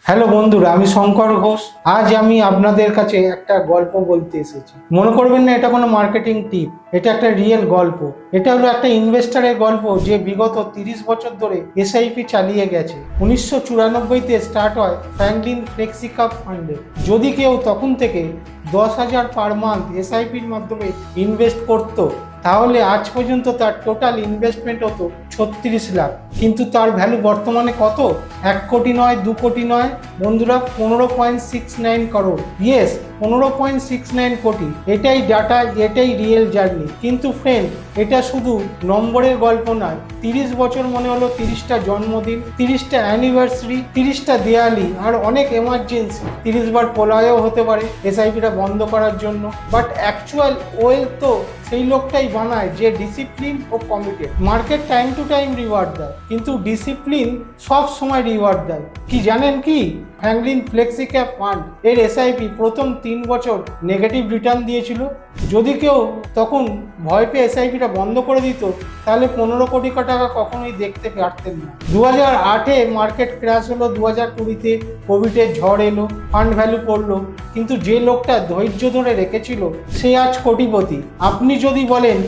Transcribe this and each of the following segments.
Hello বন্ধুরা, আমি শঙ্কর ঘোষ। আজ আমি আপনাদের কাছে একটা গল্প বলতে এসেছি। মনে করবেন না এটা কোনো মার্কেটিং টিপ, এটা একটা রিয়েল গল্প। এটা হলো একটা ইনভেস্টরের গল্প যে বিগত 30 বছর ধরে এসআইপি চালিয়ে গেছে। 1994-তে স্টার্ট হয় ফ্র্যাঙ্কলিন ফ্লেক্সিকাপ ফান্ডে। যদি কেউ তখন থেকে 10,000 পার মান্থ এসআইপির মাধ্যমে ইনভেস্ট করতো, তাহলে আজ পর্যন্ত তার টোটাল ইনভেস্টমেন্ট হতো 36 লাখ। কিন্তু তার ভ্যালু বর্তমানে কত? 1 কোটি নয়, 2 কোটি নয় বন্ধুরা, 15.69 করোড়। ইয়েস, 15.69 কোটি। এটাই ডাটা, এটাই রিয়েল জার্নি। কিন্তু ফ্রেন্ড, এটা শুধু নম্বরের গল্প নয়। 30 বছর মনে হলো 30টা জন্মদিন, 30টা অ্যানিভার্সারি, 30টা দেয়ালি, আর অনেক এমার্জেন্সি। 30 বার প্রলয়ও হতে পারে এসআইপিটা বন্ধ করার জন্য। বাট অ্যাকচুয়াল ওয়েলথ তো সেই লোকটাই বানায় যে ডিসিপ্লিন ও committed. Market time to time reward দেয়, কিন্তু ডিসিপ্লিন সব সময় রিওয়ার্ড দেয়। কি জানেন কি? ফ্র্যাঙ্কলিন ফ্লেক্সিক্যাপ ফান্ড এর এসআইপি প্রথম 3 বছর নেগেটিভ রিটার্ন দিয়েছিল। যদি কেউ তখন ভয় পেয়ে এসআইপিটা বন্ধ করে দিত, তাহলে 15 কোটি টাকা কখনোই দেখতে পারতেন না। 2008-এ মার্কেট ক্র্যাশ হলো, 2020-তে কোভিডের ঝড় এলো, ফান্ড ভ্যালু পড়লো। কিন্তু যে লোকটা ধৈর্য ধরে রেখেছিল সে আজ কোটিপতি। আপনি যদি বলেন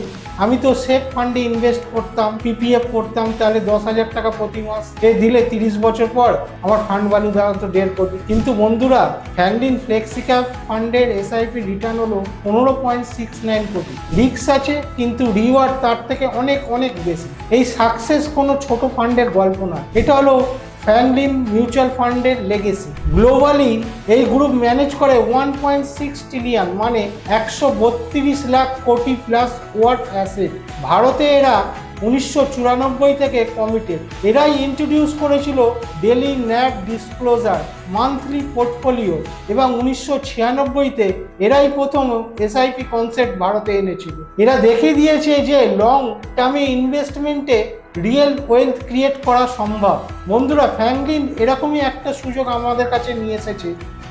আমি তো সেফ ফান্ডে ইনভেস্ট করতাম, পিপিএফ করতাম, তাহলে 10,000 টাকা প্রতি মাস দিলে 30 বছর পর আমার ফান্ড ভ্যালু দেওয়া তো 1.5 কোটি। কিন্তু বন্ধুরা, ফ্র্যাঙ্কলিন ফ্লেক্সিক্যাপ ফান্ডের এসআইপি রিটার্ন হলো 15.69 কোটি। রিস্ক আছে, কিন্তু রিওয়ার্ড তার থেকে অনেক অনেক বেশি। এই সাকসেস কোনো ছোট ফান্ডের গল্প না, এটা হলো ফ্র্যাঙ্কলিন মিউচুয়াল ফান্ডের লেগেসি। গ্লোবালি এই গ্রুপ ম্যানেজ করে 1.6 ট্রিলিয়ন, মানে 132 লাখ কোটি প্লাস ওয়ার্থ অ্যাসেট। ভারতে এরা 1994 থেকে কমিটেড। এরাই ইন্ট্রোডিউস করেছিল ডেলি ন্যাট ডিসক্লোজার, মান্থলি পোর্টফোলিও, এবং 1996-তে এরাই প্রথম এসআইপি কনসেপ্ট ভারতে এনেছিল। এরা দেখিয়ে দিয়েছে যে লং টার্মে ইনভেস্টমেন্টে রিয়েল ওয়েলথ ক্রিয়েট করা সম্ভব। বন্ধুরা, ফ্র্যাঙ্কলিন এরকমই একটা সুযোগ আমাদের কাছে নিয়ে এসেছে,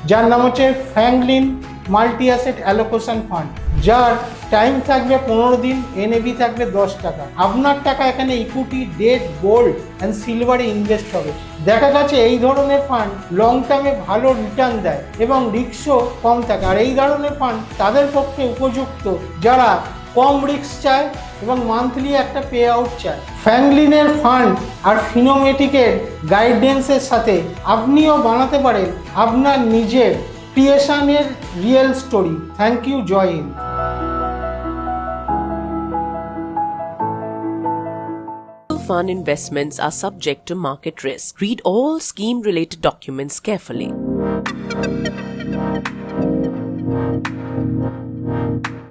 যার নাম হচ্ছে Franklin multi asset allocation fund, যার টাইম থাকবে 15 দিন, এনএভি থাকবে 10 টাকা। আপনার টাকা এখানে ইকুইটি, ডেট, গোল্ড অ্যান্ড সিলভারে ইনভেস্ট হবে। দেখা গেছে এই ধরনের ফান্ড লং টার্মে ভালো রিটার্ন দেয় এবং রিস্কও কম থাকে। আর এই ধরনের ফান্ড তাদের পক্ষে উপযুক্ত যারা কম রিস্ক চায় এবং মান্থলি একটা পে আউট চায়। ফ্র্যাঙ্কলিনের ফান্ড আর ফিনোমেটিকের গাইডেন্সের সাথে আপনিও বানাতে পারেন আপনার নিজের ক্রিয়েশনের real story. Thank you, Jai Hind. Fund investments are subject to market risk. Read all scheme-related documents carefully.